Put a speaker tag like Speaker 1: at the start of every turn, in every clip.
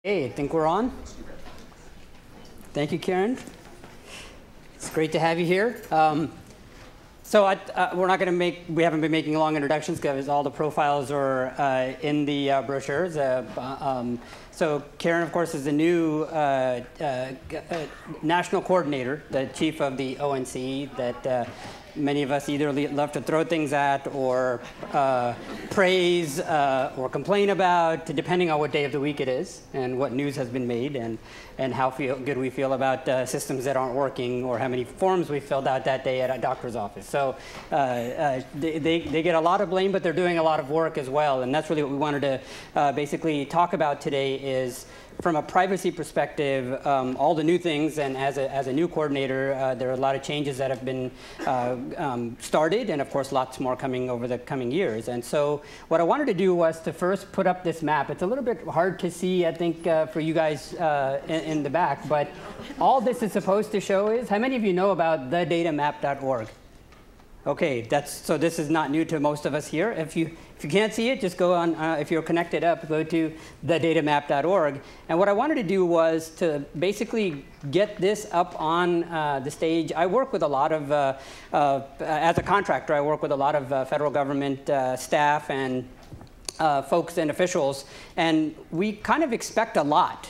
Speaker 1: Hey, I think we're on. Thank you, Karen. It's great to have you here. We're not going to we haven't been making long introductions because all the profiles are in the brochures. So Karen, of course, is the new national coordinator, the chief of the ONC that many of us either love to throw things at or praise or complain about, depending on what day of the week it is and what news has been made and how good we feel about systems that aren't working or how many forms we filled out that day at a doctor's office. So they get a lot of blame, but they're doing a lot of work as well. And that's really what we wanted to basically talk about today is, from a privacy perspective, all the new things, and as a new coordinator, there are a lot of changes that have been started, and of course lots more coming over the coming years. And so what I wanted to do was to first put up this map. It's a little bit hard to see, I think, for you guys in the back, but all this is supposed to show is, how many of you know about thedatamap.org? Okay, so this is not new to most of us here. If you can't see it, just go on, if you're connected up, go to thedatamap.org. And what I wanted to do was to basically get this up on the stage. I work with a lot of, as a contractor, I work with a lot of federal government staff and folks and officials, and we kind of expect a lot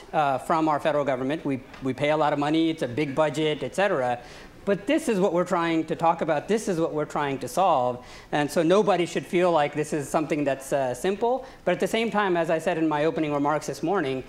Speaker 1: from our federal government. We pay a lot of money, it's a big budget, et cetera. But this is what we're trying to talk about. This is what we're trying to solve. And so nobody should feel like this is something that's simple. But at the same time, as I said in my opening remarks this morning,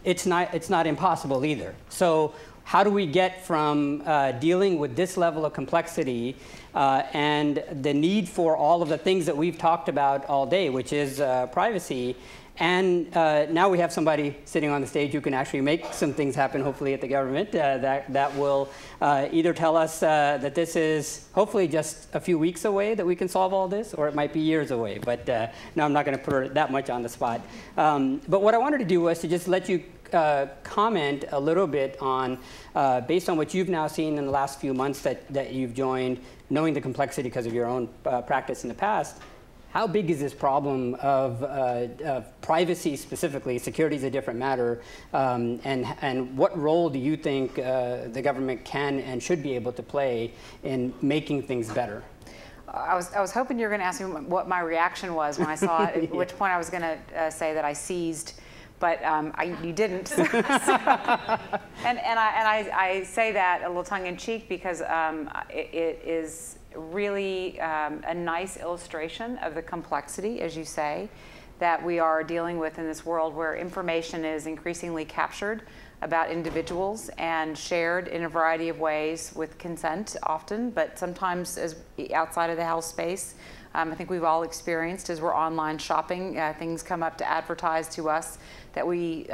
Speaker 1: it's not impossible either. So how do we get from dealing with this level of complexity and the need for all of the things that we've talked about all day, which is privacy, and now we have somebody sitting on the stage who can actually make some things happen, hopefully, at the government that will either tell us that this is hopefully just a few weeks away that we can solve all this, or it might be years away. But no, I'm not going to put her that much on the spot. But what I wanted to do was to just let you comment a little bit on, based on what you've now seen in the last few months that you've joined, knowing the complexity because of your own practice in the past. How big is this problem of privacy specifically? Security is a different matter. And what role do you think the government can and should be able to play in making things better?
Speaker 2: I was hoping you were going to ask me what my reaction was when I saw it, at which point I was going to say that I seized. But you didn't. And I say that a little tongue-in-cheek because it is really a nice illustration of the complexity, as you say, that we are dealing with in this world where information is increasingly captured about individuals and shared in a variety of ways with consent often, but sometimes as outside of the health space. I think we've all experienced as we're online shopping, things come up to advertise to us that we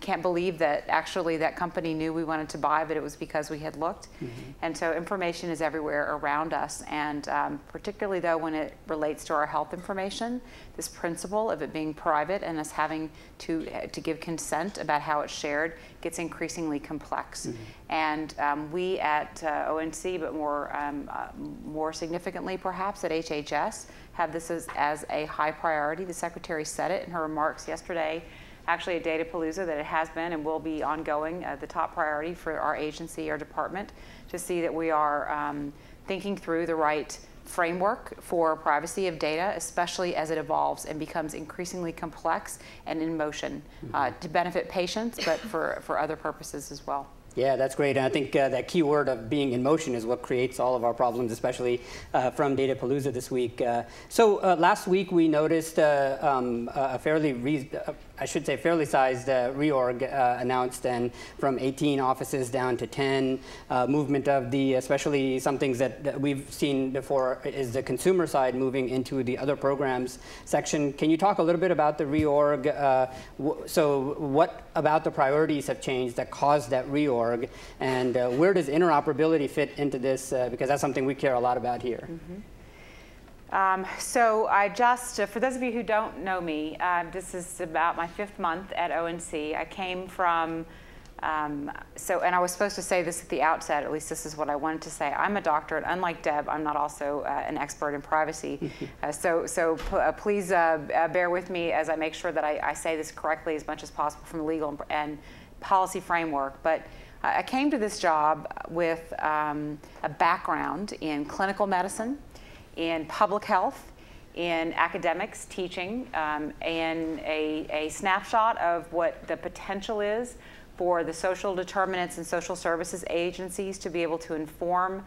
Speaker 2: can't believe that actually that company knew we wanted to buy, but it was because we had looked. Mm-hmm. And so information is everywhere around us, and particularly though when it relates to our health information, this principle of it being private and us having to give consent about how it's shared gets increasingly complex. Mm-hmm. And we at ONC, but more significantly perhaps at HHS, have this as a high priority. The Secretary said it in her remarks yesterday, actually at Datapalooza, that it has been and will be ongoing, the top priority for our agency, our department, to see that we are thinking through the right framework for privacy of data, especially as it evolves and becomes increasingly complex and in motion, to benefit patients, but for other purposes as well.
Speaker 1: Yeah, that's great. And I think that key word of being in motion is what creates all of our problems, especially from Datapalooza this week. So last week we noticed a fairly sized reorg announced, and from 18 offices down to 10. Movement of especially some things that we've seen before is the consumer side moving into the other programs section. Can you talk a little bit about the reorg? So what about the priorities have changed that caused that reorg? And where does interoperability fit into this? Because that's something we care a lot about here.
Speaker 2: Mm-hmm. So I just, for those of you who don't know me, this is about my 5th month at ONC. I came from And I was supposed to say this at the outset, at least this is what I wanted to say. I'm a doctor, and unlike Deb, I'm not also an expert in privacy. Please bear with me as I make sure that I say this correctly as much as possible from the legal and policy framework. But I came to this job with a background in clinical medicine, in public health, in academics, teaching, and a snapshot of what the potential is for the social determinants and social services agencies to be able to inform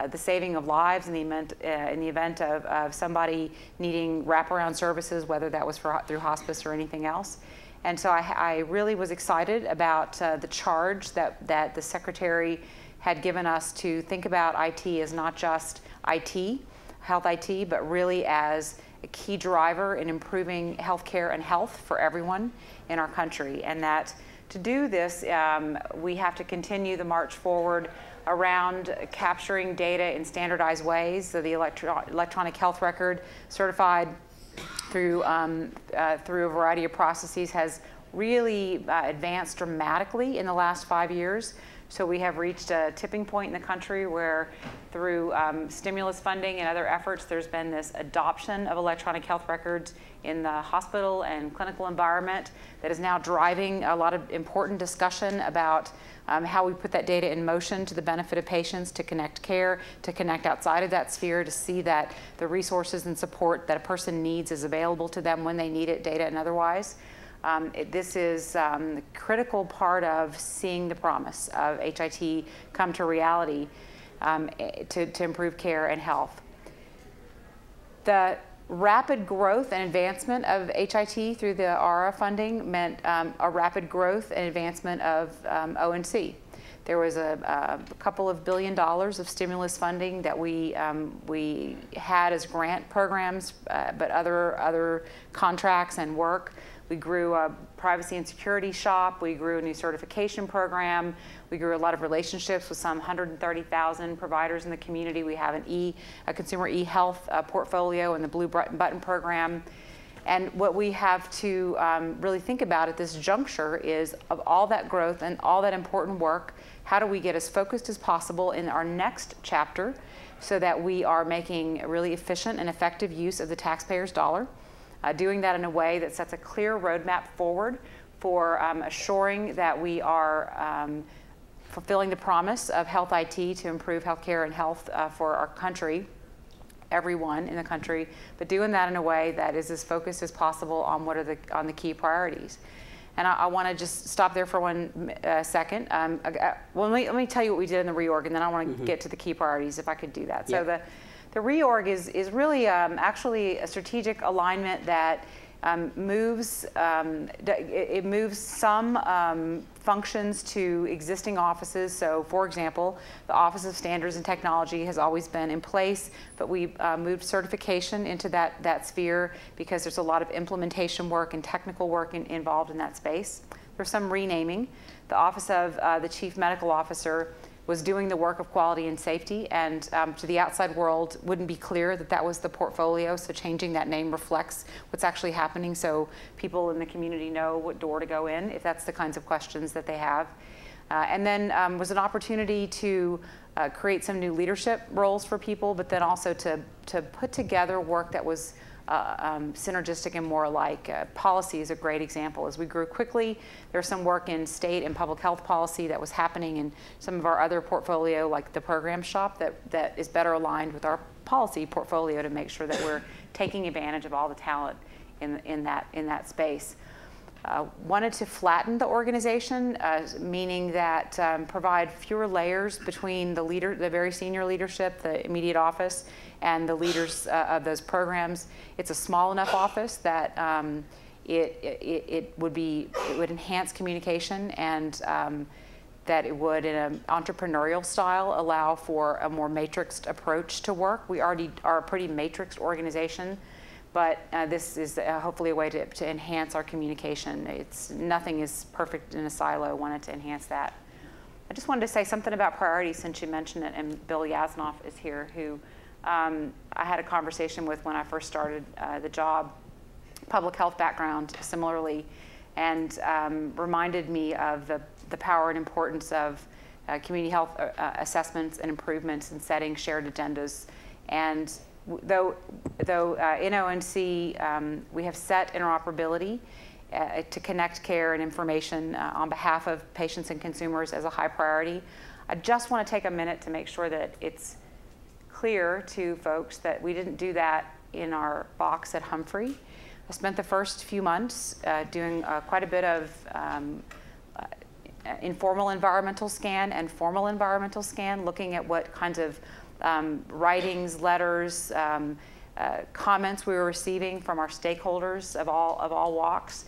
Speaker 2: the saving of lives in the event of somebody needing wraparound services, whether that was through hospice or anything else. And so I really was excited about the charge that the Secretary had given us to think about IT as not just IT, health IT, but really as a key driver in improving healthcare and health for everyone in our country. And that to do this, we have to continue the march forward around capturing data in standardized ways. So the electronic health record certified through a variety of processes has really advanced dramatically in the last 5 years. So we have reached a tipping point in the country where through stimulus funding and other efforts, there's been this adoption of electronic health records in the hospital and clinical environment that is now driving a lot of important discussion about how we put that data in motion to the benefit of patients, to connect care, to connect outside of that sphere, to see that the resources and support that a person needs is available to them when they need it, data and otherwise. This is a critical part of seeing the promise of HIT come to reality to improve care and health. The rapid growth and advancement of HIT through the ARA funding meant a rapid growth and advancement of ONC. There was a couple of $1 billion of stimulus funding that we had as grant programs, but other contracts and work. We grew a privacy and security shop. We grew a new certification program. We grew a lot of relationships with some 130,000 providers in the community. We have a consumer e-health portfolio and the Blue Button program. And what we have to really think about at this juncture is, of all that growth and all that important work, how do we get as focused as possible in our next chapter so that we are making a really efficient and effective use of the taxpayer's dollar? Doing that in a way that sets a clear roadmap forward for assuring that we are fulfilling the promise of health IT to improve healthcare and health for our country, everyone in the country, but doing that in a way that is as focused as possible on what are on the key priorities. And I want to just stop there for one second. Well, let me tell you what we did in the reorg, and then I want to get to the key priorities, if I could do that.
Speaker 1: Yeah.
Speaker 2: So the reorg is really actually a strategic alignment that moves some functions to existing offices. So, for example, the Office of Standards and Technology has always been in place, but we moved certification into that sphere because there's a lot of implementation work and technical work involved in that space. There's some renaming. The Office of the Chief Medical Officer was doing the work of quality and safety, and to the outside world wouldn't be clear that that was the portfolio, so changing that name reflects what's actually happening so people in the community know what door to go in if that's the kinds of questions that they have. And then was an opportunity to create some new leadership roles for people, but then also to put together work that was synergistic and more alike. Policy is a great example. As we grew quickly, there's some work in state and public health policy that was happening in some of our other portfolio, like the program shop, that is better aligned with our policy portfolio to make sure that we're taking advantage of all the talent in that space. Wanted to flatten the organization, meaning that provide fewer layers between the very senior leadership, the immediate office, and the leaders of those programs. It's a small enough office that it would enhance communication, and that it would, in an entrepreneurial style, allow for a more matrixed approach to work. We already are a pretty matrixed organization, but this is hopefully a way to enhance our communication. Nothing is perfect in a silo. I wanted to enhance that. I just wanted to say something about priorities since you mentioned it, and Bill Yasnoff is here, who I had a conversation with when I first started the job. Public health background, similarly, and reminded me of the power and importance of community health assessments and improvements in setting shared agendas. And though in ONC we have set interoperability to connect care and information on behalf of patients and consumers as a high priority, I just want to take a minute to make sure that it's clear to folks that we didn't do that in our box at Humphrey. I spent the first few months doing quite a bit of informal environmental scan and formal environmental scan, looking at what kinds of writings, letters, comments we were receiving from our stakeholders of all walks,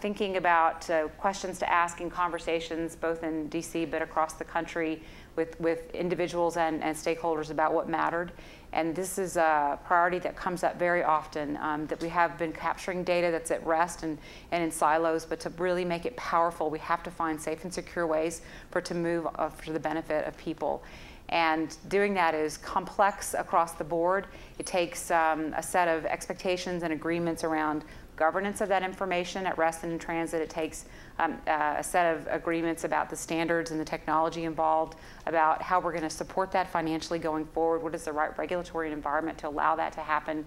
Speaker 2: thinking about questions to ask in conversations both in DC but across the country with individuals and stakeholders about what mattered. And this is a priority that comes up very often, that we have been capturing data that's at rest and in silos, but to really make it powerful, we have to find safe and secure ways for it to move for the benefit of people. And doing that is complex across the board. It takes a set of expectations and agreements around governance of that information at rest and in transit. It takes a set of agreements about the standards and the technology involved, about how we're going to support that financially going forward. What is the right regulatory environment to allow that to happen?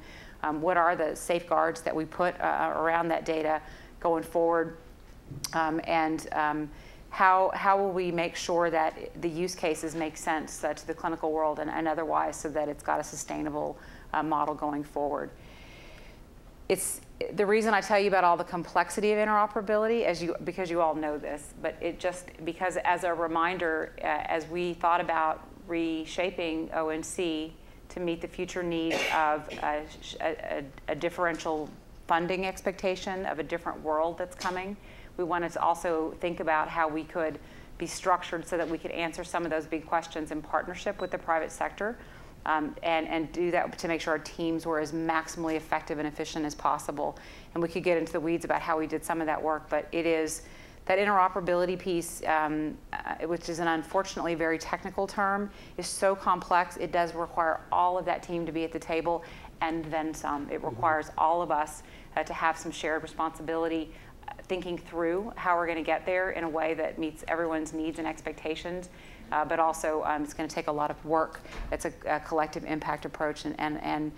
Speaker 2: What are the safeguards that we put around that data going forward? How will we make sure that the use cases make sense to the clinical world and otherwise, so that it's got a sustainable model going forward? It's the reason I tell you about all the complexity of interoperability, because you all know this, but because as a reminder, as we thought about reshaping ONC to meet the future needs of a differential funding expectation of a different world that's coming, we wanted to also think about how we could be structured so that we could answer some of those big questions in partnership with the private sector. And do that to make sure our teams were as maximally effective and efficient as possible. And we could get into the weeds about how we did some of that work, but it is that interoperability piece, which is an unfortunately very technical term, is so complex. It does require all of that team to be at the table and then some. It requires all of us to have some shared responsibility, thinking through how we're going to get there in a way that meets everyone's needs and expectations. But also it's going to take a lot of work. It's a collective impact approach, and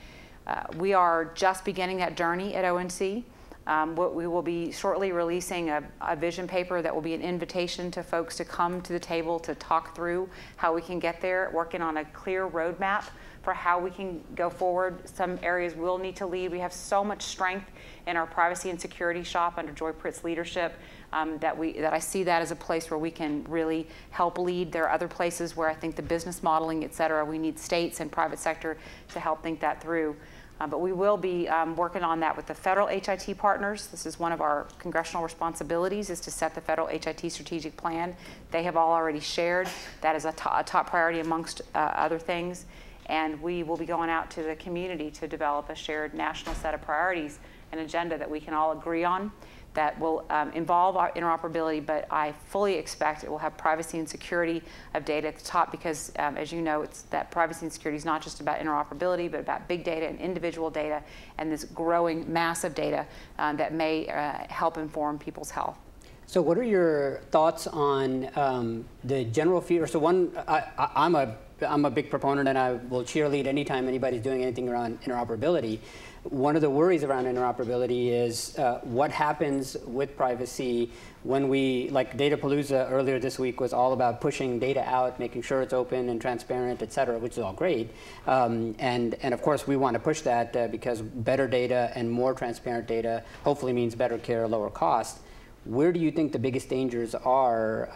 Speaker 2: we are just beginning that journey at ONC. We will be shortly releasing a vision paper that will be an invitation to folks to come to the table to talk through how we can get there, working on a clear roadmap for how we can go forward. Some areas will need to lead. We have so much strength in our privacy and security shop under Joy Pritt's leadership. That I see that as a place where we can really help lead. There are other places where I think the business modeling, et cetera, we need states and private sector to help think that through. But we will be working on that with the federal HIT partners. This is one of our congressional responsibilities, is to set the federal HIT strategic plan. They have all already shared. That is a top priority amongst other things. And we will be going out to the community to develop a shared national set of priorities, an agenda that we can all agree on, that will involve our interoperability, but I fully expect it will have privacy and security of data at the top, because as you know, it's that privacy and security is not just about interoperability, but about big data and individual data and this growing mass of data that may help inform people's health.
Speaker 1: So what are your thoughts on the general fear? So one, I'm a big proponent, and I will cheerlead anytime anybody's doing anything around interoperability. One of the worries around interoperability is what happens with privacy when like Datapalooza earlier this week was all about pushing data out, making sure it's open and transparent, et cetera, which is all great. And of course, we want to push that because better data and more transparent data hopefully means better care, lower cost. Where do you think the biggest dangers are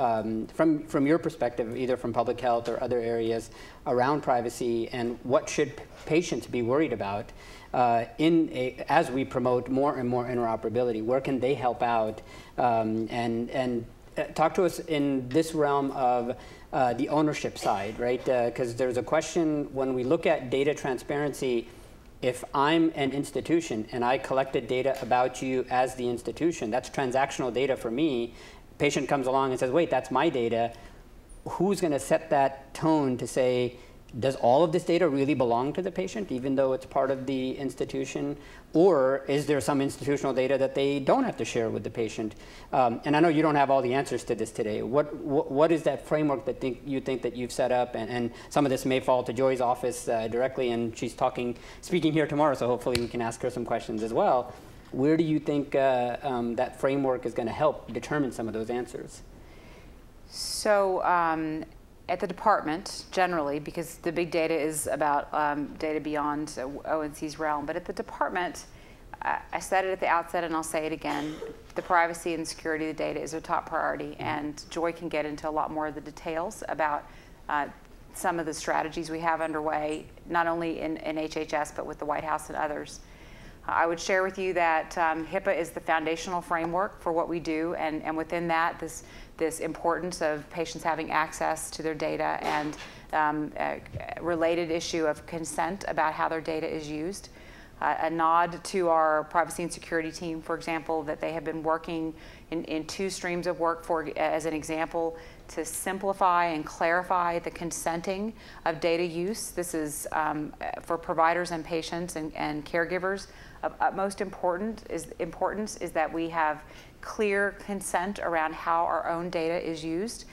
Speaker 1: from your perspective, either from public health or other areas around privacy, and what should patients be worried about as we promote more and more interoperability? Where can they help out? And talk to us in this realm of the ownership side, right? Because there's a question when we look at data transparency. If I'm an institution and I collected data about you as the institution, that's transactional data for me. Patient comes along and says, wait, that's my data. Who's going to set that tone to say, does all of this data really belong to the patient, even though it's part of the institution? Or is there some institutional data that they don't have to share with the patient? And I know you don't have all the answers to this today. What is that framework that you think that you've set up? And some of this may fall to Joy's office directly, and she's speaking here tomorrow, so hopefully we can ask her some questions as well. Where do you think that framework is going to help determine some of those answers?
Speaker 2: So at the department, generally, because the big data is about data beyond ONC's realm, but at the department, I said it at the outset and I'll say it again, the privacy and security of the data is a top priority, and Joy can get into a lot more of the details about some of the strategies we have underway, not only in HHS, but with the White House and others. I would share with you that HIPAA is the foundational framework for what we do, and within that, this importance of patients having access to their data and a related issue of consent about how their data is used. A nod to our privacy and security team, for example, that they have been working in 2 streams of work, as an example, to simplify and clarify the consenting of data use. This is for providers and patients and caregivers. Of utmost importance is that we have clear consent around how our own data is used,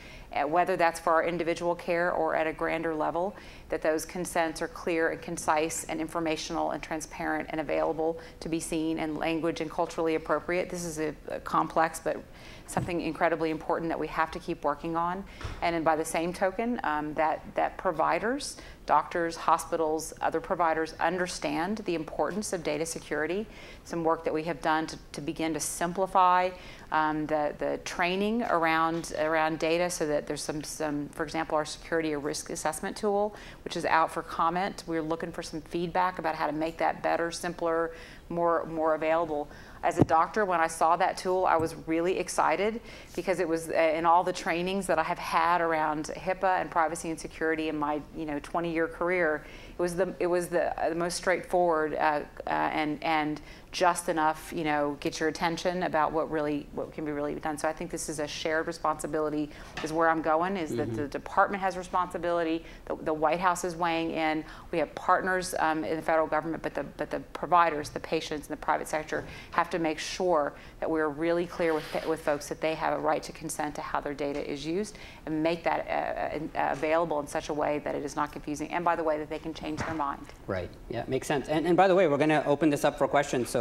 Speaker 2: whether that's for our individual care or at a grander level, that those consents are clear and concise and informational and transparent and available to be seen in language and culturally appropriate. This is a complex but something incredibly important that we have to keep working on. And then by the same token, that providers, doctors, hospitals, other providers understand the importance of data security. Some work that we have done to begin to simplify the training around data, so that there's some, for example, our security or risk assessment tool, which is out for comment. We're looking for some feedback about how to make that better, simpler, more available. As a doctor, when I saw that tool, I was really excited, because it was in all the trainings that I have had around HIPAA and privacy and security in my 20-year career. It was the most straightforward and just enough, get your attention about what can be really done. So I think this is a shared responsibility, is where I'm going, is that the department has responsibility, the White House is weighing in, we have partners in the federal government, but the providers, the patients, and the private sector have to make sure that we're really clear with folks that they have a right to consent to how their data is used, and make that available in such a way that it is not confusing, and by the way, that they can change their mind. Right,
Speaker 1: yeah, makes sense. And by the way, we're going to open this up for questions, so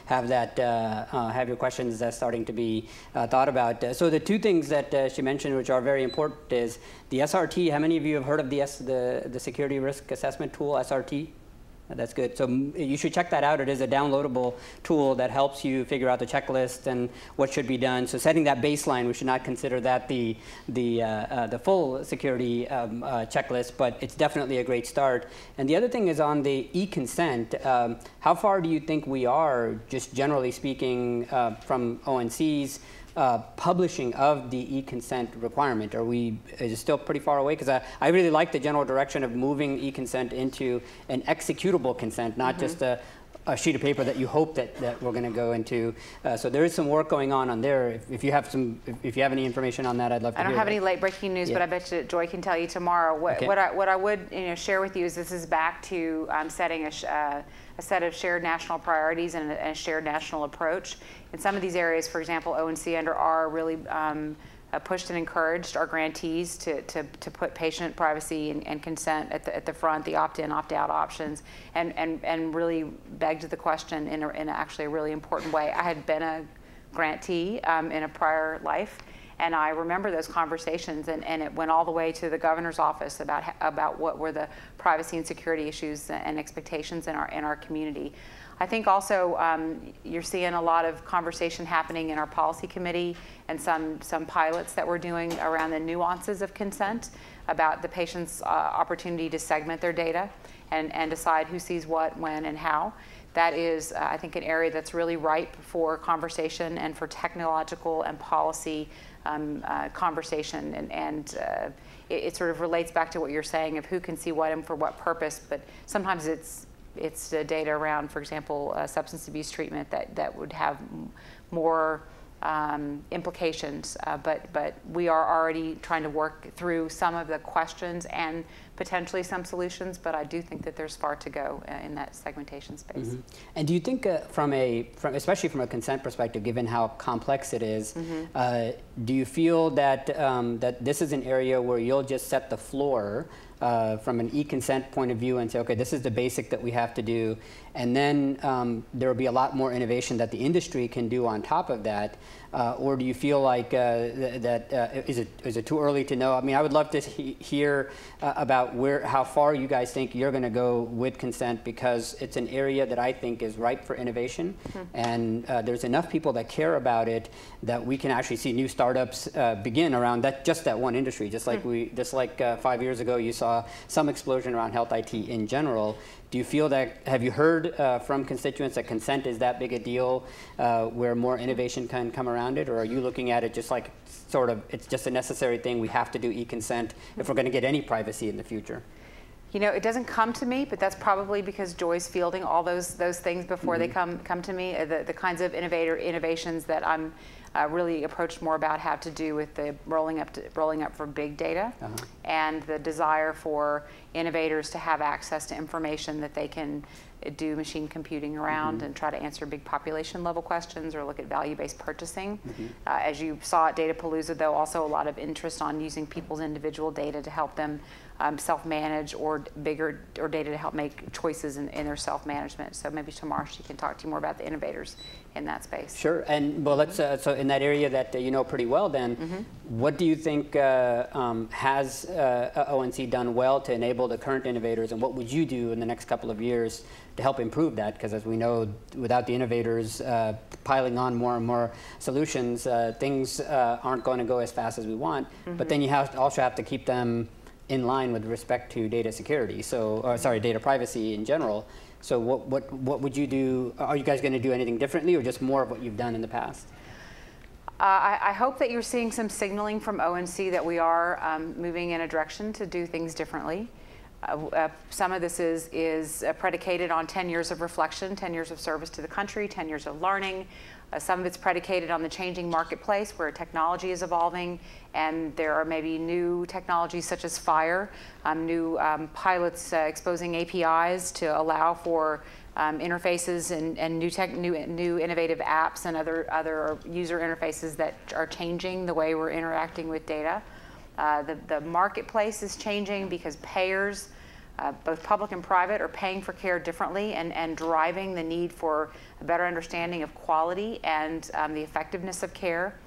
Speaker 1: have your questions starting to be thought about. So the 2 things that she mentioned, which are very important, is the SRT. How many of you have heard of the security risk assessment tool, SRT? That's good. So you should check that out. It is a downloadable tool that helps you figure out the checklist and what should be done. So setting that baseline, we should not consider that the full security checklist, but it's definitely a great start. And the other thing is on the e-consent. How far do you think we are, just generally speaking, from ONC's publishing of the e-consent requirement? Is it still pretty far away? Because I really like the general direction of moving e-consent into an executable consent, not just a sheet of paper that you hope that we're going to go into. So there is some work going on there. If you have any information on that, I'd love to hear.
Speaker 2: I don't have any late breaking news, but I bet you Joy can tell you tomorrow. What I would share with you is this is back to setting a set of shared national priorities and a shared national approach. In some of these areas, for example, ONC under R really pushed and encouraged our grantees to put patient privacy and consent at the front, the opt-in, opt-out options, and really begged the question in actually a really important way. I had been a grantee in a prior life, and I remember those conversations, and it went all the way to the governor's office about what were the privacy and security issues and expectations in our community. I think also you're seeing a lot of conversation happening in our policy committee, and some pilots that we're doing around the nuances of consent, about the patient's opportunity to segment their data and decide who sees what, when, and how. That is, I think, an area that's really ripe for conversation and for technological and policy conversation, and it sort of relates back to what you're saying of who can see what and for what purpose, but sometimes it's the data around, for example, substance abuse treatment that would have more implications, but we are already trying to work through some of the questions and potentially some solutions, but I do think that there's far to go in that segmentation space.
Speaker 1: Mm-hmm. And do you think especially from a consent perspective, given how complex it is, do you feel that, that this is an area where you'll just set the floor from an e-consent point of view and say, okay, this is the basic that we have to do, and then there will be a lot more innovation that the industry can do on top of that? Or do you feel like is it too early to know? I mean, I would love to hear about how far you guys think you're going to go with consent, because it's an area that I think is ripe for innovation, and there's enough people that care about it that we can actually see new startups begin around just that one industry. Just like 5 years ago, you saw some explosion around health IT in general. Do you feel that, have you heard from constituents that consent is that big a deal where more innovation can come around it? Or are you looking at it just like sort of, it's just a necessary thing, we have to do e-consent if we're going to get any privacy in the future?
Speaker 2: You know, it doesn't come to me, but that's probably because Joy's fielding all those things before they come to me. The kinds of innovations that I'm really approached more about have to do with the rolling up for big data and the desire for innovators to have access to information that they can do machine computing around and try to answer big population level questions or look at value-based purchasing. As you saw at Datapalooza, though, also a lot of interest on using people's individual data to help them self-manage, or bigger or data to help make choices in their self-management. So maybe tomorrow she can talk to you more about the innovators in that space.
Speaker 1: Sure, and well, let's so in that area that you know pretty well, then, what do you think has ONC done well to enable the current innovators, and what would you do in the next couple of years to help improve that? Because as we know, without the innovators piling on more and more solutions, things aren't going to go as fast as we want. But then you also have to keep them in line with respect to data security, so data privacy in general. So what would you do? Are you guys going to do anything differently, or just more of what you've done in the past?
Speaker 2: I hope that you're seeing some signaling from ONC that we are moving in a direction to do things differently. Some of this is predicated on 10 years of reflection, 10 years of service to the country, 10 years of learning. Some of it's predicated on the changing marketplace where technology is evolving, and there are maybe new technologies such as FHIR, new pilots exposing APIs to allow for interfaces and new innovative apps and other user interfaces that are changing the way we're interacting with data. The marketplace is changing because payers, both public and private, are paying for care differently and driving the need for a better understanding of quality and the effectiveness of care.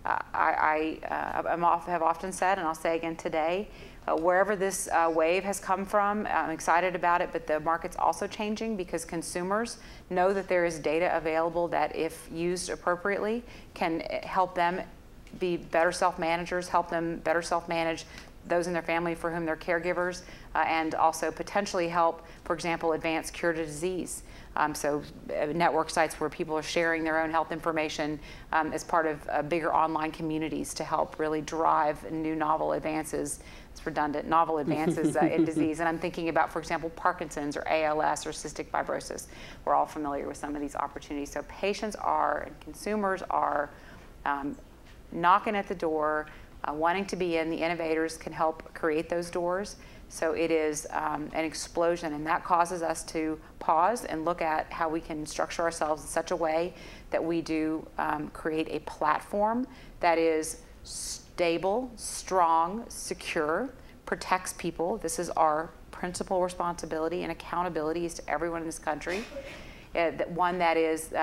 Speaker 2: I have often said, and I'll say again today, wherever this wave has come from, I'm excited about it, but the market's also changing because consumers know that there is data available that, if used appropriately, can help them be better self-managers, help them better self-manage those in their family for whom they're caregivers, and also potentially help, for example, advance cure to disease. So network sites where people are sharing their own health information as part of bigger online communities to help really drive new novel advances. It's redundant, novel advances in disease. And I'm thinking about, for example, Parkinson's or ALS or cystic fibrosis. We're all familiar with some of these opportunities. So patients are and consumers are knocking at the door, wanting to be in. The innovators can help create those doors. So it is an explosion, and that causes us to pause and look at how we can structure ourselves in such a way that we do create a platform that is stable, strong, secure, protects people. This is our principal responsibility, and accountability is to everyone in this country. One that is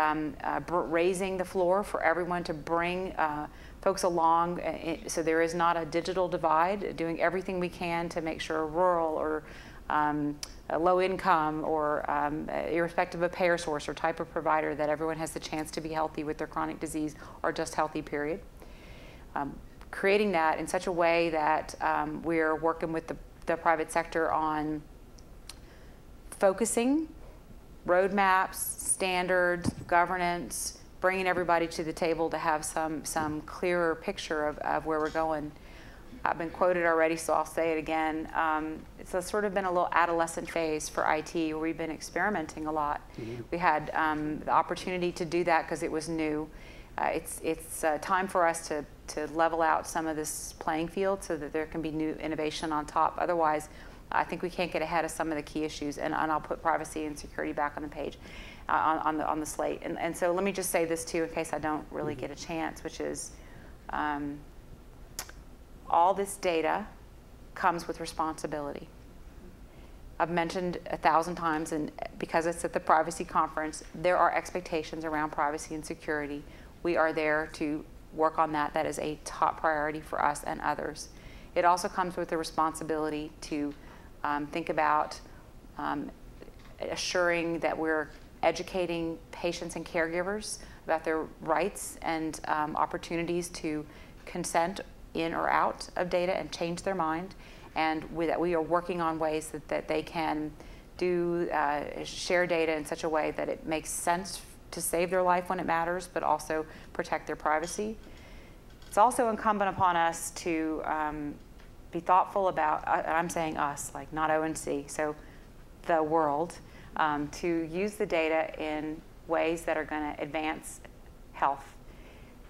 Speaker 2: raising the floor for everyone to bring folks along, so there is not a digital divide, doing everything we can to make sure rural or low income or irrespective of payer source or type of provider, that everyone has the chance to be healthy with their chronic disease or just healthy, period. Creating that in such a way that we're working with the private sector on focusing roadmaps, standards, governance, bringing everybody to the table to have some clearer picture of where we're going. I've been quoted already, so I'll say it again. It's sort of been a little adolescent phase for IT where we've been experimenting a lot. We had the opportunity to do that because it was new. it's time for us to level out some of this playing field so that there can be new innovation on top. Otherwise, I think we can't get ahead of some of the key issues, and I'll put privacy and security back on the page, on the slate. And so let me just say this too, in case I don't really get a chance, which is all this data comes with responsibility. I've mentioned 1,000 times, and because it's at the privacy conference, there are expectations around privacy and security. We are there to work on that. That is a top priority for us and others. It also comes with the responsibility to think about assuring that we're educating patients and caregivers about their rights and opportunities to consent in or out of data and change their mind, and that we are working on ways that they can share data in such a way that it makes sense to save their life when it matters, but also protect their privacy. It's also incumbent upon us to be thoughtful about, I'm saying us, like not ONC, so the world, to use the data in ways that are going to advance health.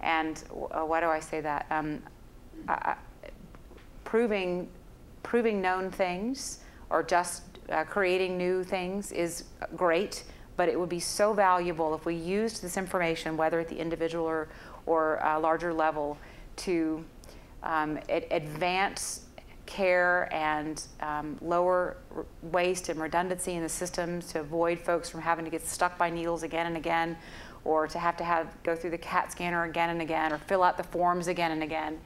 Speaker 2: And why do I say that? Proving known things or just creating new things is great, but it would be so valuable if we used this information, whether at the individual or larger level, to advance care and lower waste and redundancy in the systems, to avoid folks from having to get stuck by needles again and again, or to have go through the CAT scanner again and again, or fill out the forms again and again,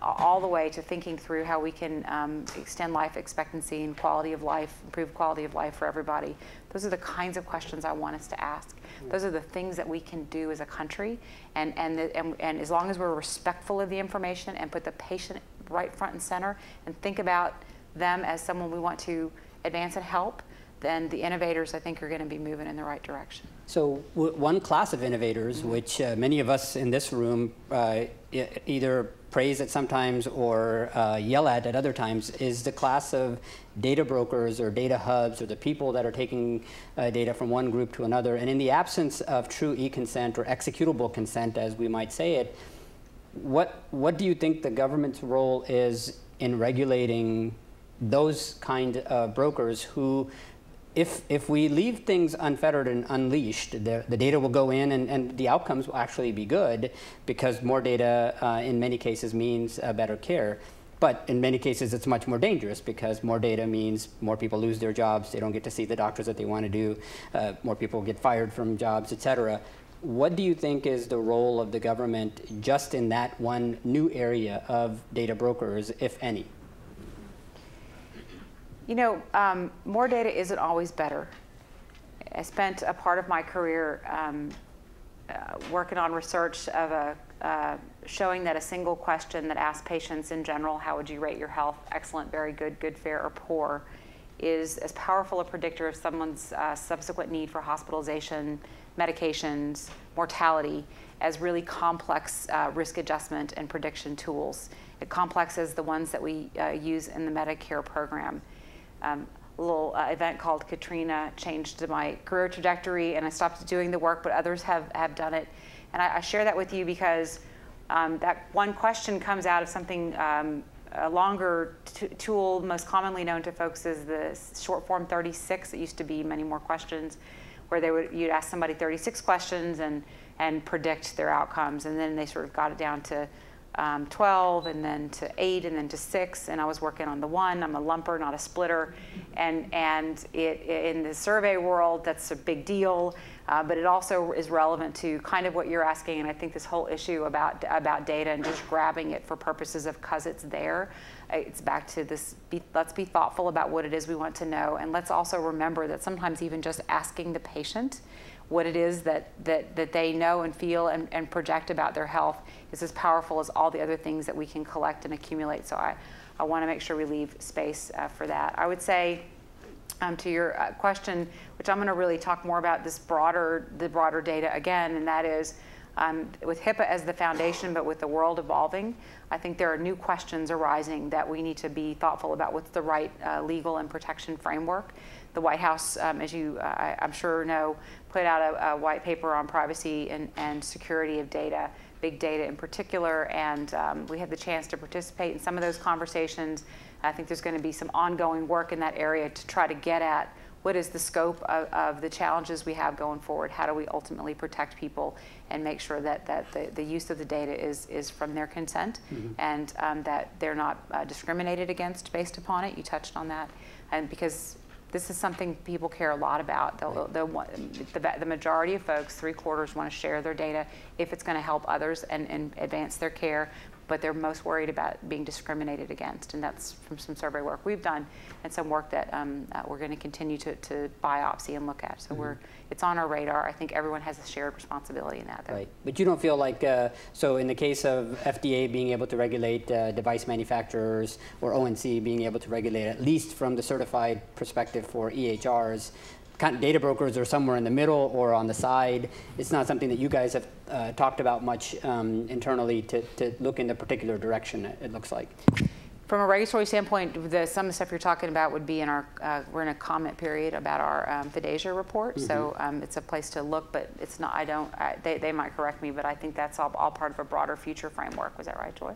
Speaker 2: all the way to thinking through how we can extend life expectancy and quality of life, improve quality of life for everybody. Those are the kinds of questions I want us to ask. Those are the things that we can do as a country, and as long as we're respectful of the information and put the patient right front and center and think about them as someone we want to advance and help, then the innovators, I think, are going to be moving in the right direction.
Speaker 1: So one class of innovators, which many of us in this room either praise at sometimes or yell at other times, is the class of data brokers or data hubs, or the people that are taking data from one group to another. And in the absence of true e-consent or executable consent, as we might say it, what do you think the government's role is in regulating those kind of brokers who, if we leave things unfettered and unleashed, the data will go in and the outcomes will actually be good, because more data in many cases means better care. But in many cases it's much more dangerous, because more data means more people lose their jobs, they don't get to see the doctors that they want to do, more people get fired from jobs, etc. What do you think is the role of the government just in that one new area of data brokers, if any?
Speaker 2: You know, more data isn't always better. I spent a part of my career working on research of showing that a single question that asks patients in general, how would you rate your health, excellent, very good, good, fair, or poor, is as powerful a predictor of someone's subsequent need for hospitalization, medications, mortality, as really complex risk adjustment and prediction tools. Complex as the ones that we use in the Medicare program. A little event called Katrina changed my career trajectory, and I stopped doing the work, but others have done it. And I share that with you because that one question comes out of something, a longer tool most commonly known to folks is the short form 36. It used to be many more questions, where you'd ask somebody 36 questions and predict their outcomes, and then they sort of got it down to 12, and then to 8, and then to 6, and I was working on the 1. I'm a lumper, not a splitter, and in the survey world, that's a big deal, but it also is relevant to kind of what you're asking, and I think this whole issue about data and just grabbing it for purposes of because it's there. It's back to this, let's be thoughtful about what it is we want to know, and let's also remember that sometimes even just asking the patient what it is that they know and feel and project about their health is as powerful as all the other things that we can collect and accumulate. So I want to make sure we leave space for that. I would say to your question, which I'm going to really talk more about the broader data again, and that is with HIPAA as the foundation, but with the world evolving, I think there are new questions arising that we need to be thoughtful about what's the right legal and protection framework. The White House, as you, I'm sure know, put out a white paper on privacy and security of data, big data in particular, and we had the chance to participate in some of those conversations. I think there's going to be some ongoing work in that area to try to get at what is the scope of the challenges we have going forward. How do we ultimately protect people and make sure that the use of the data is from their consent, and that they're not discriminated against based upon it. You touched on that, and because this is something people care a lot about. The majority of folks, 3/4, want to share their data if it's going to help others and advance their care, but they're most worried about being discriminated against. And that's from some survey work we've done and some work that we're going to continue to biopsy and look at. So it's on our radar. I think everyone has a shared responsibility in that, though.
Speaker 1: Right, but you don't feel like, so in the case of FDA being able to regulate device manufacturers, or ONC being able to regulate, at least from the certified perspective for EHRs, kind of data brokers are somewhere in the middle or on the side. It's not something that you guys have talked about much internally to look in the particular direction, it looks like.
Speaker 2: From a regulatory standpoint, some of the stuff you're talking about would be in our, we're in a comment period about our FDASIA report, so it's a place to look, but it's not, they might correct me, but I think that's all part of a broader future framework. Was that right, Joy?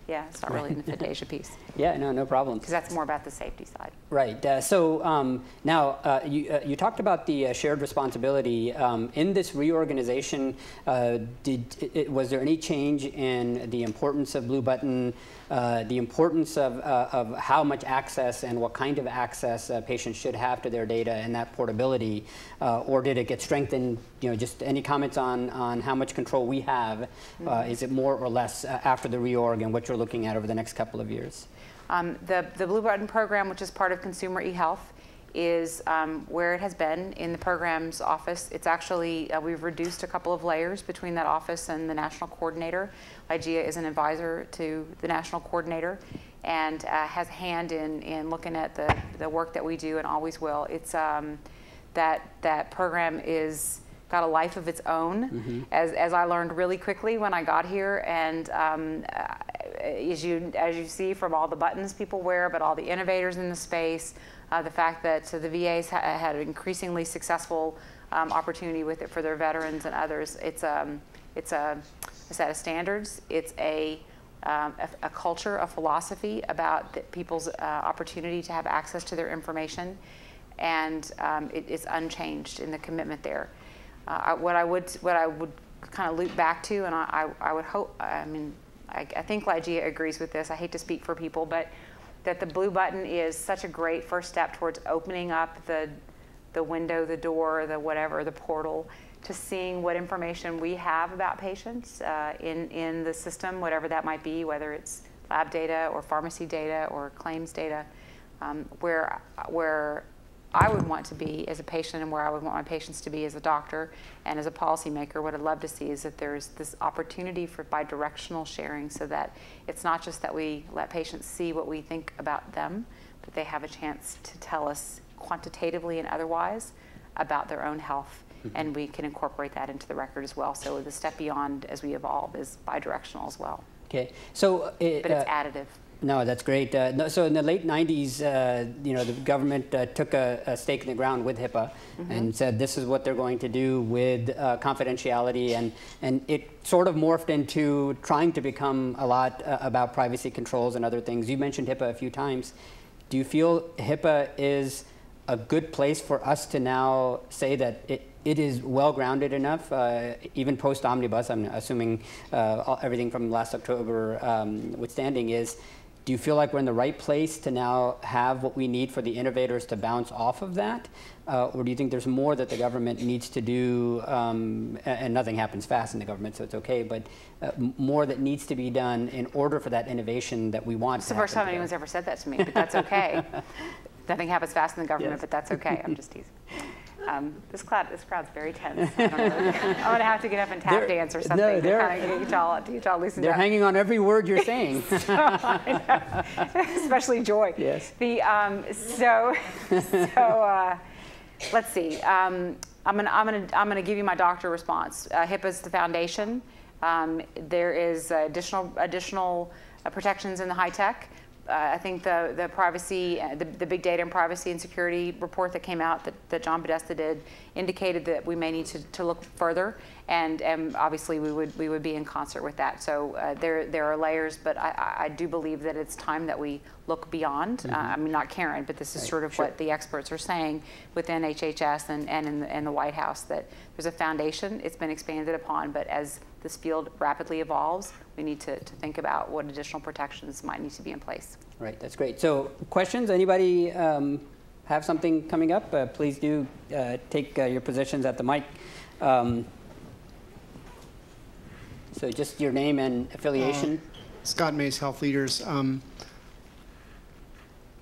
Speaker 2: Yeah, it's not really in the FDASIA piece.
Speaker 1: Yeah, no problem.
Speaker 2: Because that's more about the safety side.
Speaker 1: Right. Now, you talked about the shared responsibility. In this reorganization, was there any change in the importance of Blue Button, the importance of how much access and what kind of access patients should have to their data and that portability, or did it get strengthened? Just any comments on how much control we have? Is it more or less after the reorg and what you're looking at over the next couple of years?
Speaker 2: The Blue Button program, which is part of Consumer eHealth, is where it has been in the program's office. It's actually, we've reduced a couple of layers between that office and the national coordinator. IGEA is an advisor to the national coordinator and has a hand in looking at the work that we do and always will. It's that program is got a life of its own, as I learned really quickly when I got here, and as you see from all the buttons people wear, but all the innovators in the space, the fact that the VAs had an increasingly successful opportunity with it for their veterans and others. It's a set of standards. It's a culture, a philosophy about people's opportunity to have access to their information, and it's unchanged in the commitment there. What I would kind of loop back to, and I would hope, I think IGEA agrees with this. I hate to speak for people, but that the Blue Button is such a great first step towards opening up the window, the door, the whatever, the portal, to seeing what information we have about patients in the system, whatever that might be, whether it's lab data or pharmacy data or claims data, where I would want to be as a patient and where I would want my patients to be as a doctor and as a policymaker. What I'd love to see is that there's this opportunity for bidirectional sharing, so that it's not just that we let patients see what we think about them, but they have a chance to tell us quantitatively and otherwise about their own health, and we can incorporate that into the record as well. So the step beyond as we evolve is bidirectional as well.
Speaker 1: Okay, so
Speaker 2: but it's additive.
Speaker 1: No, that's great. So in the late 90s, the government took a stake in the ground with HIPAA and said this is what they're going to do with confidentiality, and it sort of morphed into trying to become a lot about privacy controls and other things. You mentioned HIPAA a few times. Do you feel HIPAA is a good place for us to now say that it is well grounded enough, even post omnibus? I'm assuming everything from last October withstanding is. Do you feel like we're in the right place to now have what we need for the innovators to bounce off of that? Or do you think there's more that the government needs to do, and nothing happens fast in the government, so it's okay, but more that needs to be done in order for that innovation that we want?
Speaker 2: It's the first time anyone's ever said that to me, but that's okay. Nothing happens fast in the government, but that's okay. I'm just teasing. This crowd's very tense. I don't know. I'm going to have to get up and tap dance or something to kind of get y'all loosened up.
Speaker 1: They're hanging on every word you're saying.
Speaker 2: Especially Joy.
Speaker 1: Yes.
Speaker 2: Let's see. I'm gonna give you my doctor response. HIPAA's the foundation. There is additional protections in the high tech. I think the privacy, the big data and privacy and security report that came out that John Podesta did indicated that we may need to look further, and obviously we would be in concert with that. So there are layers, but I do believe that it's time that we look beyond. I mean, not Karen, but this is sort of what the experts are saying within HHS and in the White House, that there's a foundation. It's been expanded upon, but as this field rapidly evolves, we need to think about what additional protections might need to be in place.
Speaker 1: Right, that's great. So questions, anybody have something coming up? Please do take your positions at the mic. So just your name and affiliation.
Speaker 3: Scott Mays, Health Leaders.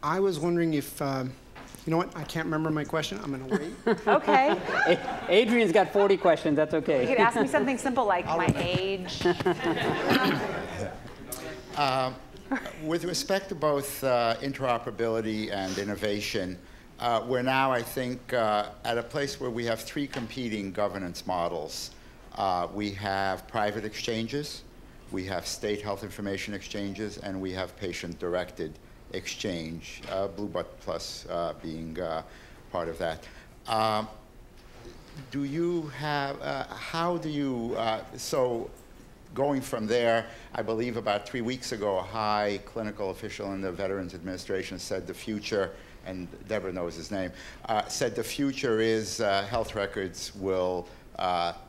Speaker 3: I was wondering if, you know what, I can't remember my question. I'm going to wait.
Speaker 2: Okay.
Speaker 1: Adrian's got 40 questions. That's okay.
Speaker 2: You could ask me something simple like my age.
Speaker 4: With respect to both interoperability and innovation, we're now, I think, at a place where we have three competing governance models. We have private exchanges, we have state health information exchanges, and we have patient-directed exchange, Blue Bud Plus being part of that. Do you have, how do you, so going from there, I believe about 3 weeks ago, a high clinical official in the Veterans Administration said the future, and Deborah knows his name, said the future is health records will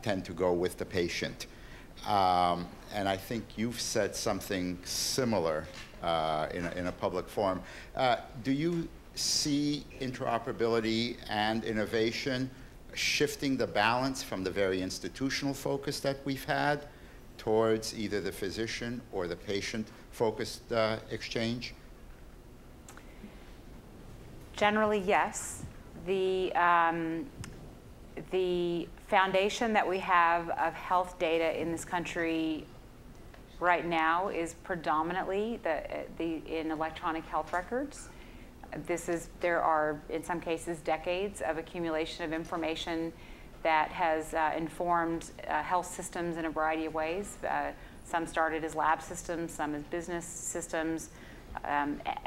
Speaker 4: tend to go with the patient. And I think you've said something similar in a public forum. Do you see interoperability and innovation shifting the balance from the very institutional focus that we've had towards either the physician or the patient-focused exchange?
Speaker 2: Generally, yes. The foundation that we have of health data in this country right now is predominantly in electronic health records. There are, in some cases, decades of accumulation of information that has informed health systems in a variety of ways. Some started as lab systems, some as business systems.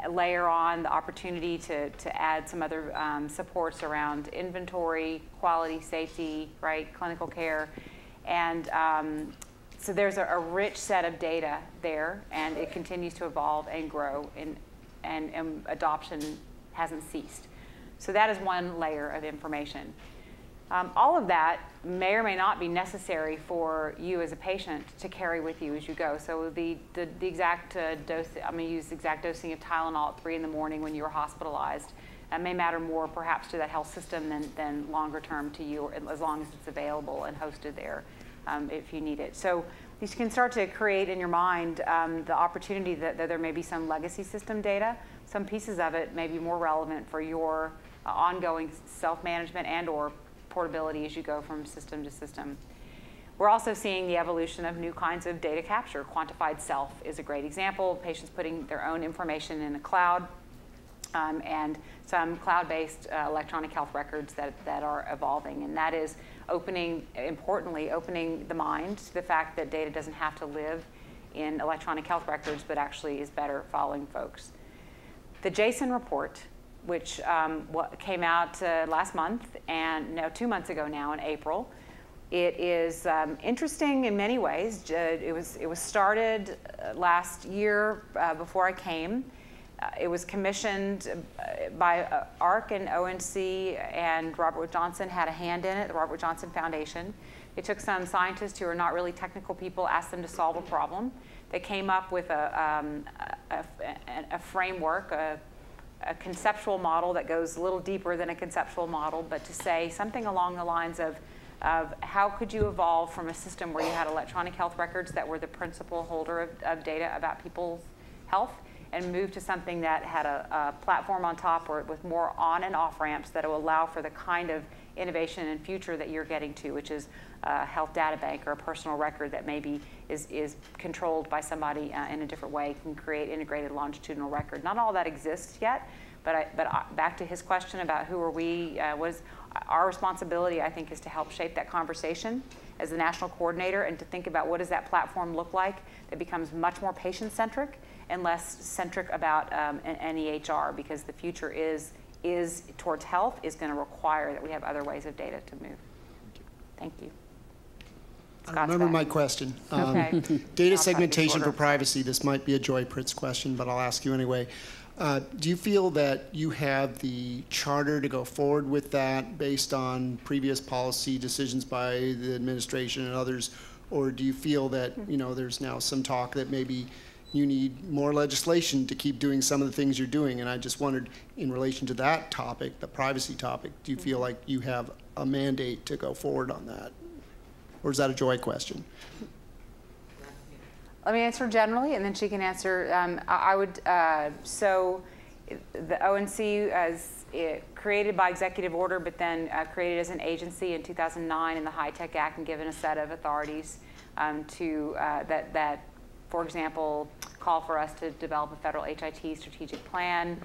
Speaker 2: Layer on the opportunity to add some other supports around inventory, quality, safety, right, clinical care. And so there's a rich set of data there, and it continues to evolve and grow, and adoption hasn't ceased. So that is one layer of information. All of that may or may not be necessary for you as a patient to carry with you as you go. So the exact dose, I'm going to use the exact dosing of Tylenol at 3 in the morning when you're hospitalized. That may matter more perhaps to that health system than longer term to you, as long as it's available and hosted there if you need it. So you can start to create in your mind the opportunity that there may be some legacy system data. Some pieces of it may be more relevant for your ongoing self-management and or portability as you go from system to system. We're also seeing the evolution of new kinds of data capture. Quantified self is a great example. Patients putting their own information in a cloud, and some cloud-based electronic health records that are evolving. And that is importantly, opening the mind to the fact that data doesn't have to live in electronic health records, but actually is better following folks. The Jason report, which came out last month, and no, 2 months ago now in April. It is interesting in many ways. It was started last year before I came. It was commissioned by AHRQ and ONC, and Robert Wood Johnson had a hand in it, the Robert Wood Johnson Foundation. It took some scientists who are not really technical people, asked them to solve a problem. They came up with a framework, a conceptual model that goes a little deeper than a conceptual model, but to say something along the lines of how could you evolve from a system where you had electronic health records that were the principal holder of data about people's health, and move to something that had a platform on top or with more on and off ramps that will allow for the kind of innovation and future that you're getting to, which is a health data bank or a personal record that maybe is controlled by somebody in a different way, can create integrated longitudinal record. Not all that exists yet, but back to his question about who are we, our responsibility, I think, is to help shape that conversation as the national coordinator and to think about what does that platform look like that becomes much more patient-centric and less centric about an EHR, because the future is towards health is going to require that we have other ways of data to move. Thank you.
Speaker 3: I remember my question.
Speaker 2: Okay.
Speaker 3: Data segmentation for privacy. This might be a Joy Pritz question, but I'll ask you anyway. Do you feel that you have the charter to go forward with that based on previous policy decisions by the administration and others, or do you feel that there's now some talk that maybe you need more legislation to keep doing some of the things you're doing? And I just wondered, in relation to that topic, the privacy topic, do you feel like you have a mandate to go forward on that? Or is that a Joy question?
Speaker 2: Let me answer generally, and then she can answer. I would, so the ONC as created by executive order, but then created as an agency in 2009 in the HITECH Act and given a set of authorities that, for example, call for us to develop a federal HIT strategic plan,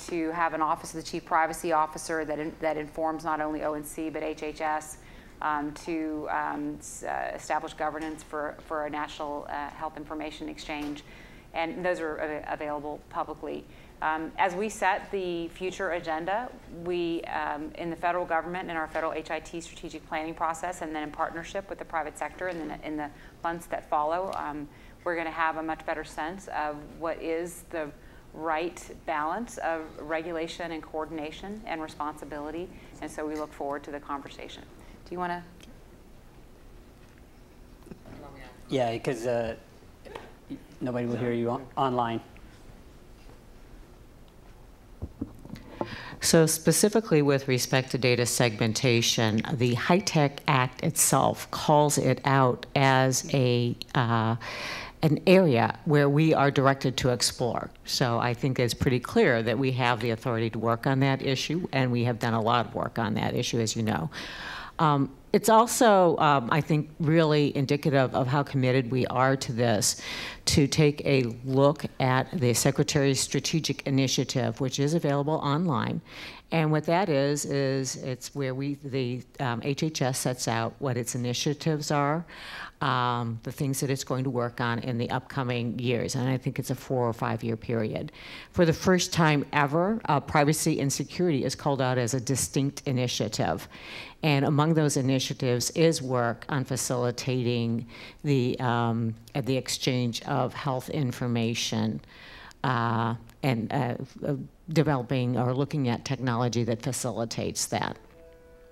Speaker 2: to have an Office of the Chief Privacy Officer that informs not only ONC but HHS, to establish governance for a national health information exchange, and those are available publicly. As we set the future agenda, we, in the federal government, in our federal HIT strategic planning process, and then in partnership with the private sector in the months that follow, we're going to have a much better sense of what is the right balance of regulation and coordination and responsibility, and so we look forward to the conversation. Do you want to?
Speaker 1: Yeah, because nobody will hear you online.
Speaker 5: So specifically with respect to data segmentation, the HITECH Act itself calls it out as an area where we are directed to explore. So I think it's pretty clear that we have the authority to work on that issue, and we have done a lot of work on that issue, as you know. It's also, I think, really indicative of how committed we are to this, to take a look at the Secretary's Strategic Initiative, which is available online. And what that is it's where the HHS sets out what its initiatives are, the things that it's going to work on in the upcoming years. And I think it's a 4 or 5 year period. For the first time ever, privacy and security is called out as a distinct initiative. And among those initiatives is work on facilitating the exchange of health information and developing or looking at technology that facilitates that.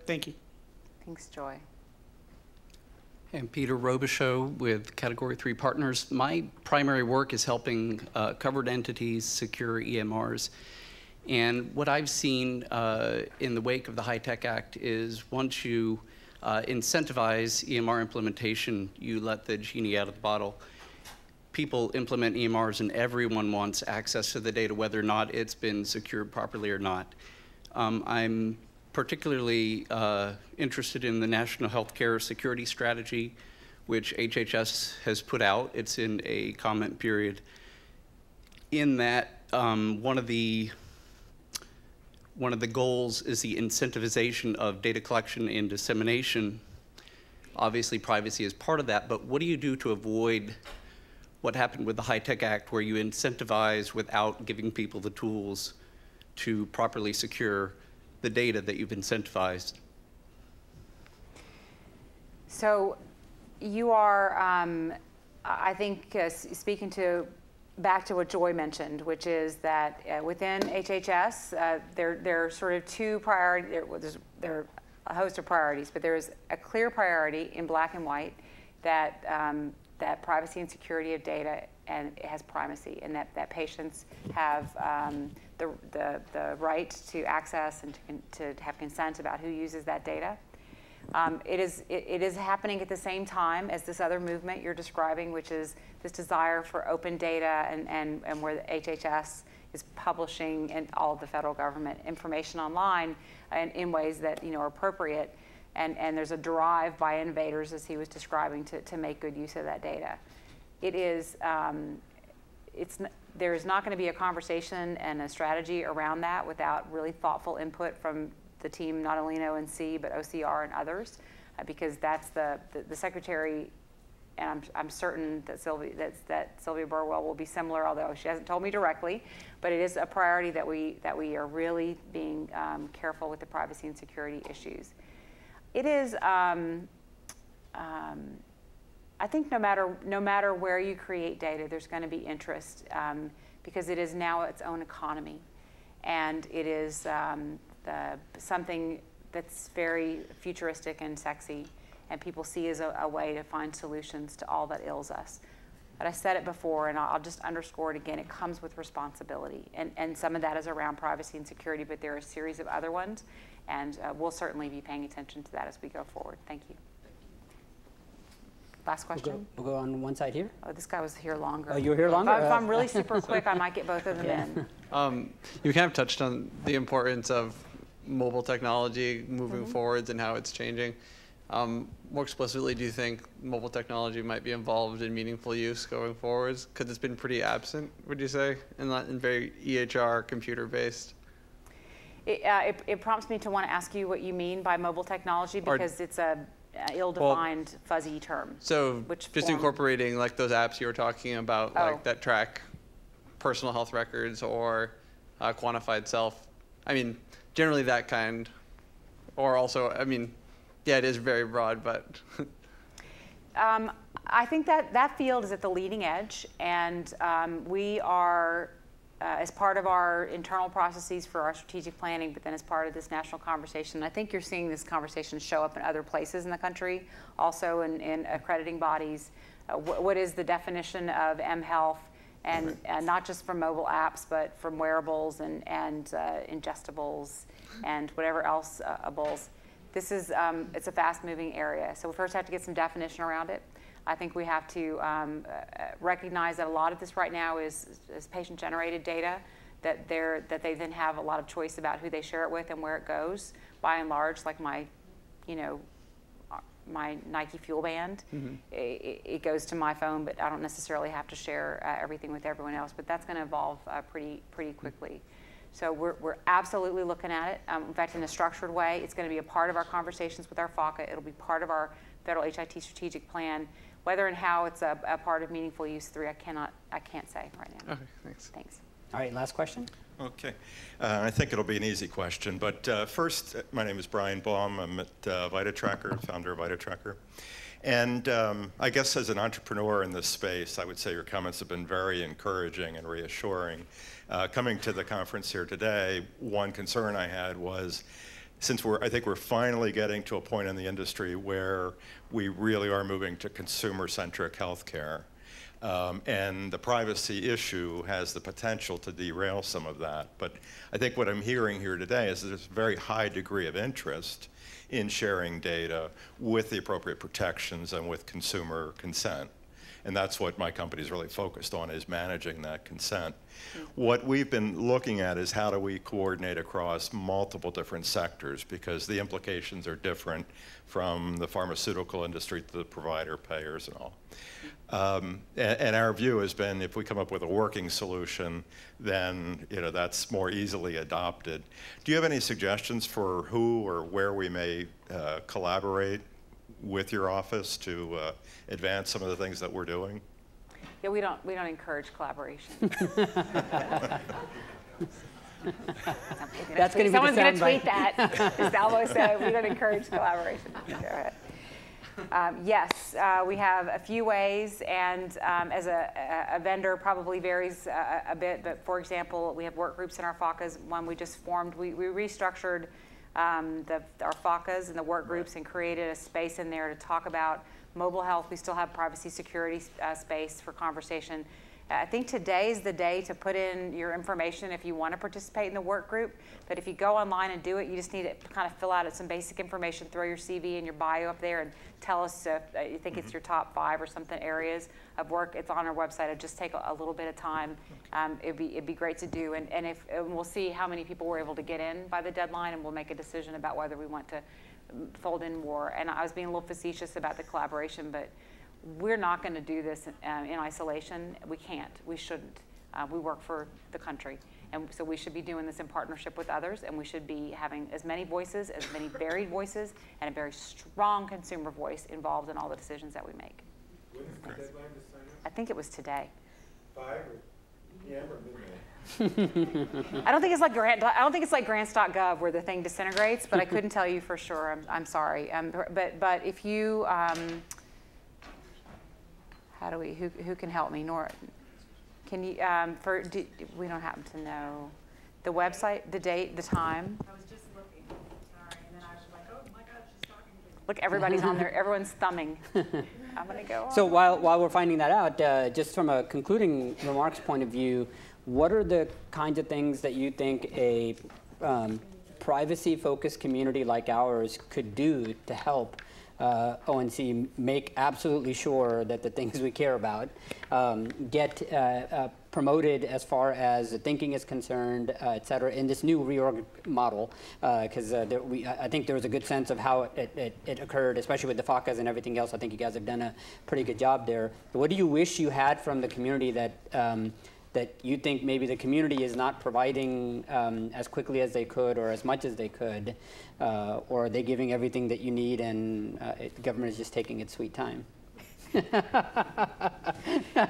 Speaker 3: Thank you.
Speaker 2: Thanks, Joy.
Speaker 6: I'm Peter Robichaux with Category 3 Partners. My primary work is helping covered entities secure EMRs. And what I've seen in the wake of the HITECH Act is once you incentivize EMR implementation, you let the genie out of the bottle. People implement EMRs and everyone wants access to the data, whether or not it's been secured properly or not. I'm particularly interested in the National Healthcare Security Strategy, which HHS has put out. It's in a comment period. In that, one of the goals is the incentivization of data collection and dissemination. Obviously, privacy is part of that, but what do you do to avoid what happened with the HITECH Act, where you incentivize without giving people the tools to properly secure the data that you've incentivized? So
Speaker 2: you are, I think, speaking back to what Joy mentioned, which is that within HHS, there are sort of two priorities. There are a host of priorities, but there is a clear priority in black and white that that privacy and security of data and it has primacy, and that patients have the right to access and to have consent about who uses that data. It is happening at the same time as this other movement you're describing, which is this desire for open data and where the HHS is publishing and all of the federal government information online and in ways that are appropriate. And there's a drive by innovators, as he was describing, to make good use of that data. It is, there is not going to be a conversation and a strategy around that without really thoughtful input from the team, not only in ONC, but OCR and others. because that's the secretary, and I'm certain that Sylvia Burwell will be similar, although she hasn't told me directly. But it is a priority that we are really being careful with the privacy and security issues. It is. I think no matter where you create data, there's going to be interest because it is now its own economy, and it is something that's very futuristic and sexy, and people see as a way to find solutions to all that ails us. But I said it before, and I'll just underscore it again, it comes with responsibility. And some of that is around privacy and security, but there are a series of other ones, and we'll certainly be paying attention to that as we go forward. Thank you. Last question?
Speaker 1: We'll go on one side here.
Speaker 2: Oh, this guy was here longer.
Speaker 1: Oh, you were here longer?
Speaker 2: If I'm really super quick, I might get both of them in.
Speaker 7: You kind of touched on the importance of mobile technology moving forwards and how it's changing. More explicitly, do you think mobile technology might be involved in meaningful use going forwards? Because it's been pretty absent, would you say, and very EHR computer-based?
Speaker 2: It prompts me to want to ask you what you mean by mobile technology, because it's a ill-defined, fuzzy term.
Speaker 7: So just incorporating like those apps you were talking about, like that track personal health records or quantified self. I mean, generally that kind, or also, I mean, yeah, it is very broad, but.
Speaker 2: I think that field is at the leading edge, and we are, as part of our internal processes for our strategic planning, but then as part of this national conversation, I think you're seeing this conversation show up in other places in the country, also in accrediting bodies. What is the definition of mHealth, and not just from mobile apps, but from wearables and ingestibles and whatever else bowls. This is, it's a fast-moving area, so we first have to get some definition around it. I think we have to recognize that a lot of this right now is patient-generated data, that they then have a lot of choice about who they share it with and where it goes. By and large, like my Nike Fuel Band, it goes to my phone, but I don't necessarily have to share everything with everyone else. But that's going to evolve pretty quickly. So we're absolutely looking at it. In fact, in a structured way, it's going to be a part of our conversations with our FACA. It'll be part of our federal HIT strategic plan. Whether and how it's a part of Meaningful Use 3, I can't say right now.
Speaker 7: Okay, thanks.
Speaker 2: Thanks.
Speaker 1: All right, last question.
Speaker 8: Okay. I think it'll be an easy question, but first, my name is Brian Baum. I'm at VitaTracker, founder of VitaTracker. And I guess as an entrepreneur in this space, I would say your comments have been very encouraging and reassuring. Coming to the conference here today, one concern I had was, since I think we're finally getting to a point in the industry where we really are moving to consumer-centric healthcare, and the privacy issue has the potential to derail some of that. But I think what I'm hearing here today is there's a very high degree of interest in sharing data with the appropriate protections and with consumer consent. And that's what my company is really focused on, is managing that consent. What we've been looking at is how do we coordinate across multiple different sectors, because the implications are different from the pharmaceutical industry to the provider, payers, and all. And our view has been, if we come up with a working solution, then that's more easily adopted. Do you have any suggestions for who or where we may collaborate with your office to advance some of the things that we're doing?
Speaker 2: Yeah, we don't encourage collaboration.
Speaker 1: That's going to be
Speaker 2: someone's going to tweet
Speaker 1: soundbite.
Speaker 2: that. DeSalvo said we don't encourage collaboration. Go ahead. Yes, we have a few ways, and as a vendor probably varies a bit, but for example, we have work groups in our FACAs. One we just formed, we restructured our FACAs and the work groups and created a space in there to talk about mobile health. We still have privacy security space for conversation. I think today is the day to put in your information if you want to participate in the work group. But if you go online and do it, you just need to kind of fill out some basic information, throw your CV and your bio up there, and tell us if you think it's your top 5 or something areas of work. It's on our website. It'll just take a little bit of time. It'd be great to do, and we'll see how many people were able to get in by the deadline, and we'll make a decision about whether we want to fold in more. And I was being a little facetious about the collaboration, but we're not going to do this in isolation. We can't. We shouldn't. We work for the country. And so we should be doing this in partnership with others, and we should be having as many voices, as many varied voices, and a very strong consumer voice involved in all the decisions that we make.
Speaker 9: When is the deadline to sign up?
Speaker 2: I think it was today.
Speaker 9: 5 p.m. or midnight?
Speaker 2: I don't think it's like grants.gov where the thing disintegrates, but I couldn't tell you for sure. I'm sorry. But if you, who can help me? Nora, can you, we don't happen to know the website, the date, the time?
Speaker 10: I was just looking, sorry, and then I was like, oh my God, she's talking to me.
Speaker 2: Look, everybody's on there, everyone's thumbing. I'm gonna go on.
Speaker 1: So while we're finding that out, just from a concluding remarks point of view, what are the kinds of things that you think a privacy-focused community like ours could do to help ONC make absolutely sure that the things we care about get promoted as far as thinking is concerned, et cetera, in this new reorg model? Because I think there was a good sense of how it occurred, especially with the FACAs and everything else. I think you guys have done a pretty good job there. What do you wish you had from the community that that you think maybe the community is not providing as quickly as they could or as much as they could? Or are they giving everything that you need and the government is just taking its sweet time?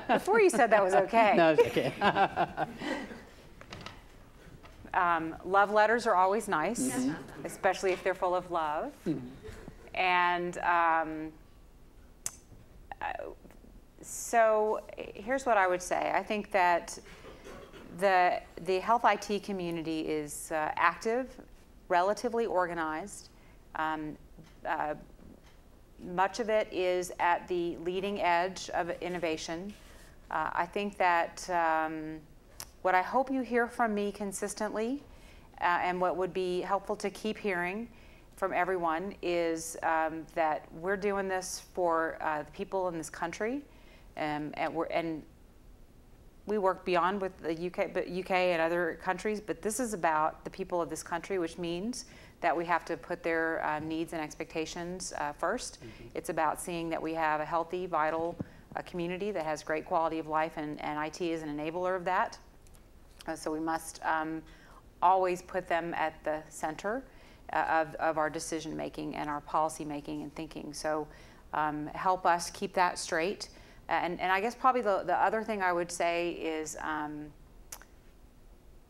Speaker 2: Before you said that was okay.
Speaker 1: No, it's okay.
Speaker 2: Love letters are always nice, especially if they're full of love. And so here's what I would say. I think that the health IT community is active, relatively organized. Much of it is at the leading edge of innovation. I think that what I hope you hear from me consistently, and what would be helpful to keep hearing from everyone, is that we're doing this for the people in this country, and we work beyond with the UK and other countries, but this is about the people of this country, which means that we have to put their needs and expectations first. It's about seeing that we have a healthy, vital community that has great quality of life, and IT is an enabler of that. So we must always put them at the center of our decision making and our policy making and thinking. So help us keep that straight. And I guess probably the other thing I would say is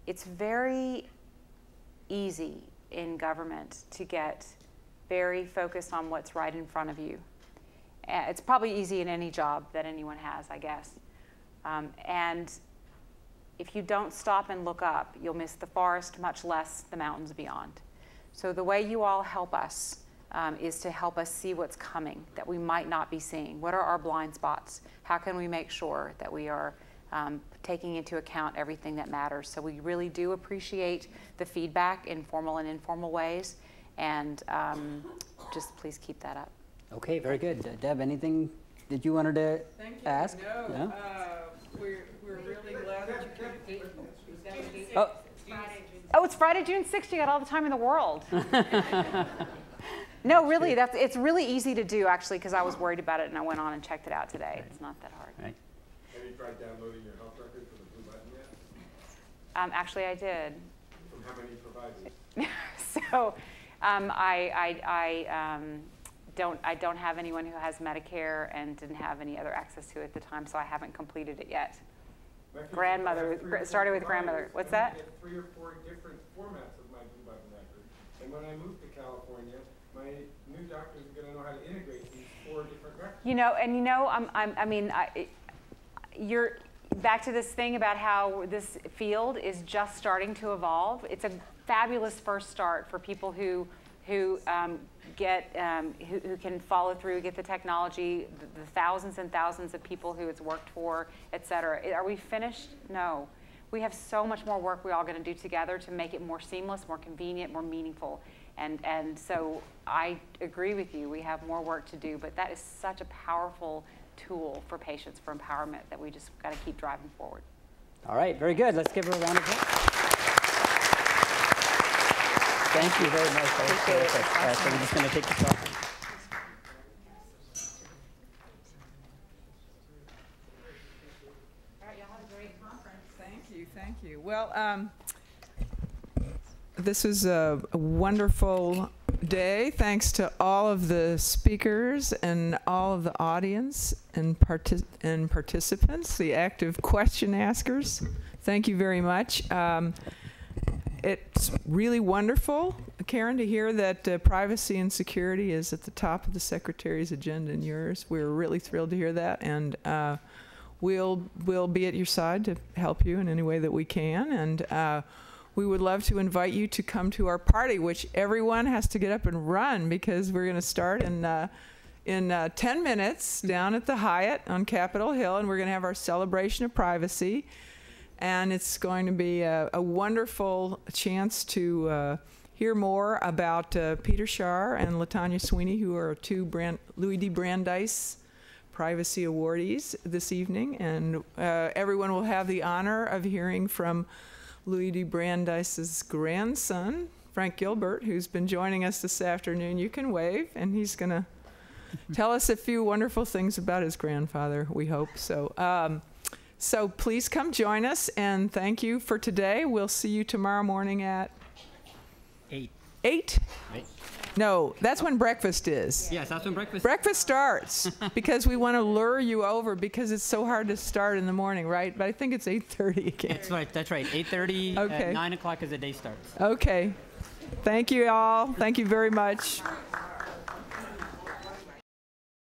Speaker 2: it's very easy in government to get very focused on what's right in front of you. It's probably easy in any job that anyone has, I guess. And if you don't stop and look up, you'll miss the forest, much less the mountains beyond. So the way you all help us is to help us see what's coming that we might not be seeing. What are our blind spots? How can we make sure that we are taking into account everything that matters? So we really do appreciate the feedback in formal and informal ways, and just please keep that up.
Speaker 1: Okay, very good. Deb, anything that you wanted to ask?
Speaker 10: No,
Speaker 1: no?
Speaker 10: We're really glad that you came.
Speaker 2: Oh, it's Friday, June 6th. You got all the time in the world. No, really, it's really easy to do, actually, because I was worried about it, and I went on and checked it out today.
Speaker 1: Right.
Speaker 2: It's not that hard.
Speaker 1: Right.
Speaker 9: Have you tried downloading your health record for the blue button yet?
Speaker 2: Actually, I did.
Speaker 9: From how many providers?
Speaker 2: So I don't have anyone who has Medicare and didn't have any other access to it at the time, so I haven't completed it yet. Grandmother, started with grandmother. What's that?
Speaker 9: I get 3 or 4 different formats of my blue button record. And when I moved to California, my new doctors are going to know how to integrate these 4 different records.
Speaker 2: You're back to this thing about how this field is just starting to evolve. It's a fabulous first start for people who can follow through, get the technology, the thousands and thousands of people who it's worked for, et cetera. Are we finished? No. We have so much more work we're all going to do together to make it more seamless, more convenient, more meaningful. And so I agree with you. We have more work to do, but that is such a powerful tool for patients, for empowerment, that we just got to keep driving forward.
Speaker 1: All right, very good. Let's give her a round of applause. Thank you very much.
Speaker 2: Appreciate it.
Speaker 1: So we're just going to take this off.
Speaker 10: All right, y'all have a great conference. Thanks. Thank you. Well, this was a wonderful day. Thanks to all of the speakers and all of the audience and participants, the active question askers. Thank you very much. It's really wonderful, Karen, to hear that privacy and security is at the top of the Secretary's agenda and yours. We're really thrilled to hear that, and we'll be at your side to help you in any way that we can. And we would love to invite you to come to our party, which everyone has to get up and run because we're going to start in 10 minutes down at the Hyatt on Capitol Hill, and we're going to have our celebration of privacy. And it's going to be a wonderful chance to hear more about Peter Shah and LaTanya Sweeney, who are two Louis D. Brandeis Privacy Awardees this evening. And everyone will have the honor of hearing from Louis D. Brandeis's grandson, Frank Gilbert, who's been joining us this afternoon. You can wave, and he's going to tell us a few wonderful things about his grandfather, we hope. So please come join us, and thank you for today. We'll see you tomorrow morning at
Speaker 1: 8.
Speaker 10: 8? No, that's when breakfast is.
Speaker 1: Yes, that's when breakfast
Speaker 10: Breakfast starts because we want to lure you over because it's so hard to start in the morning, right? But I think it's 8:30 again.
Speaker 1: That's right. That's right. 8:30.
Speaker 10: Okay.
Speaker 1: 9 o'clock as the day starts.
Speaker 10: Okay. Thank you all. Thank you very much.